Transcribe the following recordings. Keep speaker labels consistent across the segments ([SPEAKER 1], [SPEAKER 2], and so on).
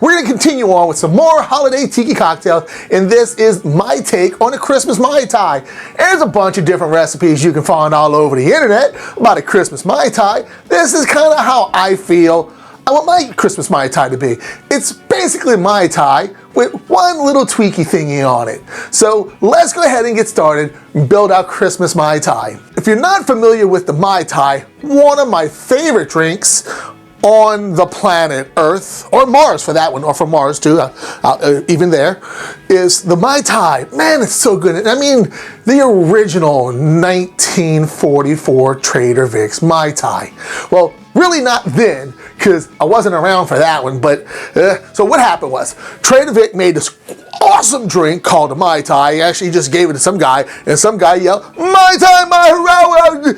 [SPEAKER 1] we're gonna continue on with some more holiday tiki cocktails, and this is my take on a Christmas Mai Tai. There's a bunch of different recipes you can find all over the internet about a Christmas Mai Tai. This is kind of how I feel I want my Christmas Mai Tai to be. It's basically Mai Tai with one little tweaky thingy on it. So let's go ahead and get started and build our Christmas Mai Tai. If you're not familiar with the Mai Tai, one of my favorite drinks on the planet Earth, or Mars for that one, or from Mars too, even there, is the Mai Tai. Man, it's so good. I mean, the original 1944 Trader Vic's Mai Tai. Well, really not then, because I wasn't around for that one, but, so what happened was, Trader Vic made this awesome drink called a Mai Tai. He actually just gave it to some guy, and some guy yelled, Mai Tai, my hero,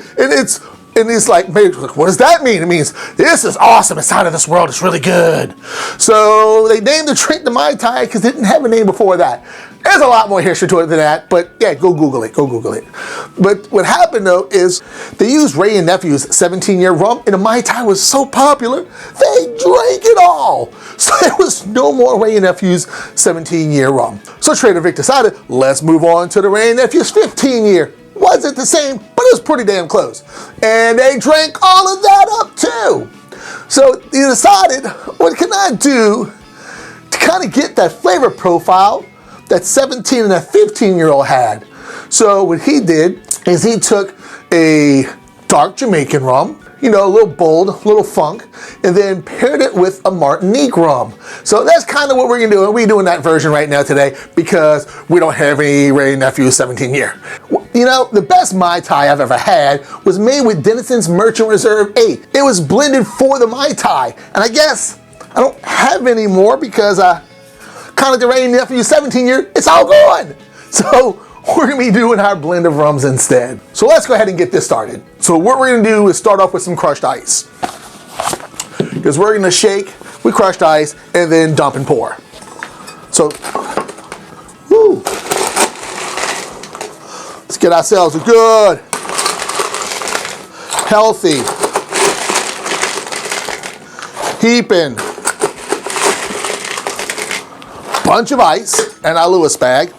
[SPEAKER 1] and he's like, what does that mean? It means, this is awesome, it's out of this world, it's really good. So they named the drink the Mai Tai because it didn't have a name before that. There's a lot more history to it than that, but yeah, go Google it. But what happened though is they used Ray and Nephew's 17-year rum, and the Mai Tai was so popular, they drank it all. So there was no more Ray and Nephew's 17-year rum. So Trader Vic decided, let's move on to the Ray and Nephew's 15-year. Wasn't the same, but it was pretty damn close. And they drank all of that up too. So he decided, what can I do to kind of get that flavor profile that 17 and that 15-year-old had? So what he did is he took a dark Jamaican rum, you know, a little bold, a little funk, and then paired it with a Martinique Rum. So that's kind of what we're gonna do. We're doing that version right now today because we don't have any Ray Nephew 17-year. You know, the best Mai Tai I've ever had was made with Denison's Merchant Reserve 8. It was blended for the Mai Tai, and I guess I don't have any more because kind of the Ray Nephew 17-year, it's all gone. So we're gonna be doing our blend of rums instead. So let's go ahead and get this started. So what we're gonna do is start off with some crushed ice. Because we're gonna shake with crushed ice and then dump and pour. So, woo. Let's get ourselves a good, healthy, heaping bunch of ice in our Lewis bag.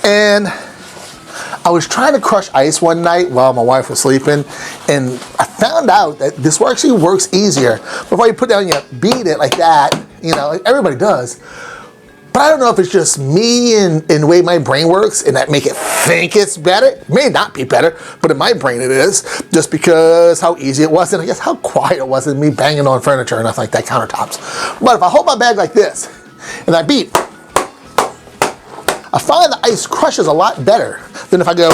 [SPEAKER 1] And I was trying to crush ice one night while my wife was sleeping, and I found out that this actually works easier. Before you put it down, you beat it like that, you know, like everybody does. But I don't know if it's just me and the way my brain works and that make it think it's better. It may not be better, but in my brain it is, just because how easy it was and I guess how quiet it was and me banging on furniture and nothing like that, countertops. But if I hold my bag like this and I beat, I find the ice crushes a lot better than if I go.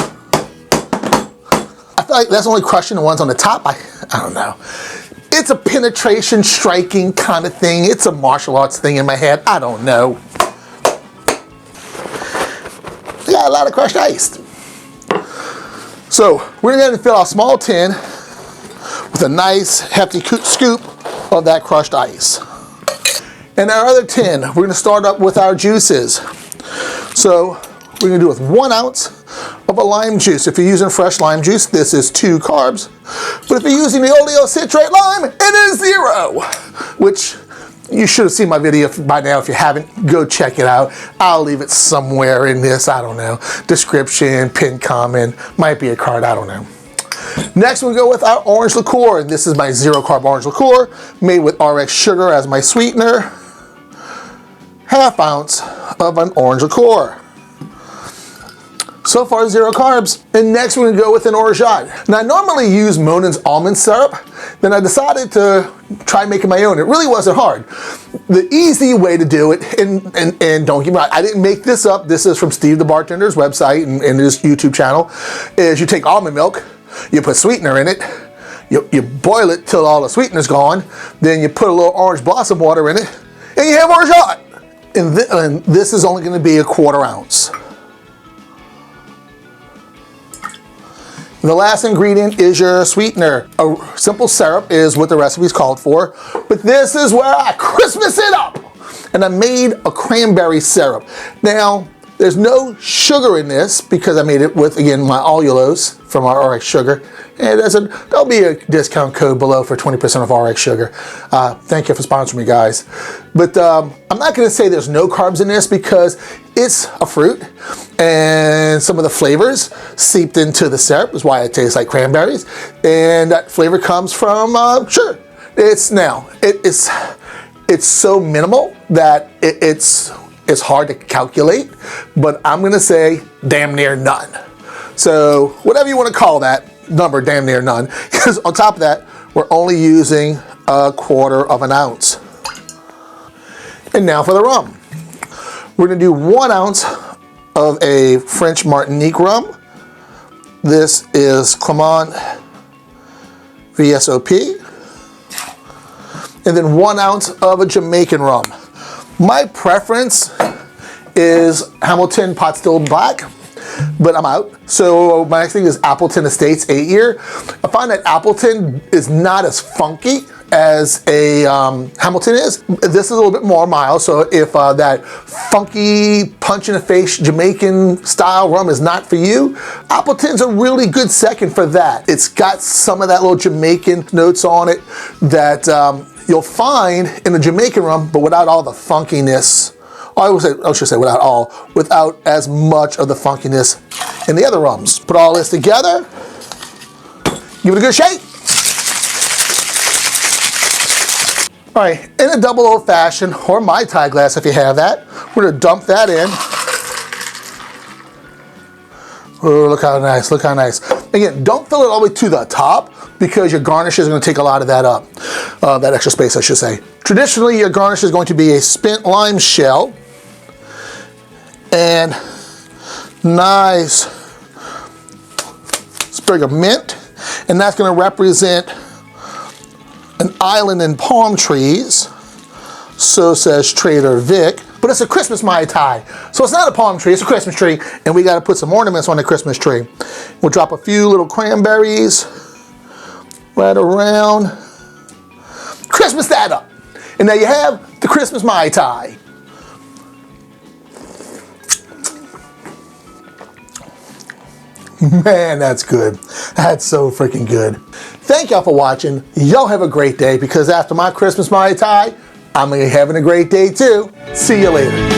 [SPEAKER 1] I feel like that's only crushing the ones on the top. I don't know. It's a penetration, striking kind of thing. It's a martial arts thing in my head. I don't know. I got a lot of crushed ice. So we're going to fill our small tin with a nice hefty scoop of that crushed ice. And our other tin, we're going to start up with our juices. So we're going to do with 1 ounce of a lime juice. If you're using fresh lime juice, this is 2 carbs. But if you're using the Oleo Citrate lime, it is 0, which you should have seen my video by now. If you haven't, go check it out. I'll leave it somewhere in this, I don't know, description, pinned comment, might be a card, I don't know. Next we go with our orange liqueur, and this is my 0 carb orange liqueur, made with RXSugar as my sweetener. 1/2 ounce of an orange liqueur. So far 0 carbs. And next we're gonna go with an Orgeat. Now I normally use Monen's almond syrup, then I decided to try making my own. It really wasn't hard. The easy way to do it, and don't get me wrong, I didn't make this up, this is from Steve the Bartender's website and his YouTube channel, is you take almond milk, you put sweetener in it, you boil it till all the sweetener's gone, then you put a little orange blossom water in it, and you have Orgeat. And this is only going to be a 1/4 ounce. The last ingredient is your sweetener. A simple syrup is what the recipe's called for, but this is where I Christmas it up. And I made a cranberry syrup. Now, There's no sugar in this because I made it with, again, my Allulose from our RXSugar. And there'll be a discount code below for 20% of RXSugar. Thank you for sponsoring me, guys. But I'm not going to say there's no carbs in this because it's a fruit, and some of the flavors seeped into the syrup is why it tastes like cranberries. And that flavor comes from sugar. It's so minimal that it's hard to calculate, but I'm gonna say damn near none. So whatever you want to call that number, damn near none, because on top of that, we're only using 1/4 ounce. And now for the rum. We're gonna do 1 ounce of a French Martinique Rum. This is Clement VSOP. And then 1 ounce of a Jamaican Rum. My preference is Hamilton Pot Still Black, but I'm out. So my next thing is Appleton Estates 8-year. I find that Appleton is not as funky as a Hamilton is. This is a little bit more mild, so if that funky punch-in-the-face Jamaican style rum is not for you, Appleton's a really good second for that. It's got some of that little Jamaican notes on it that you'll find in the Jamaican rum, but without all the funkiness. I should say without as much of the funkiness in the other rums. Put all this together, give it a good shake. All right, in a double old fashioned or Mai Tai glass if you have that, we're gonna dump that in. Oh, look how nice, look how nice. Again, don't fill it all the way to the top because your garnish is gonna take a lot of that up, that extra space I should say. Traditionally, your garnish is going to be a spent lime shell and nice sprig of mint, and that's gonna represent an island in palm trees, so says Trader Vic, but it's a Christmas Mai Tai. So it's not a palm tree, it's a Christmas tree, and we gotta put some ornaments on the Christmas tree. We'll drop a few little cranberries right around. Christmas that up. And there you have the Christmas Mai Tai. Man, that's good. That's so freaking good. Thank y'all for watching. Y'all have a great day because after my Christmas Mai Tai, I'm gonna be having a great day too. See you later.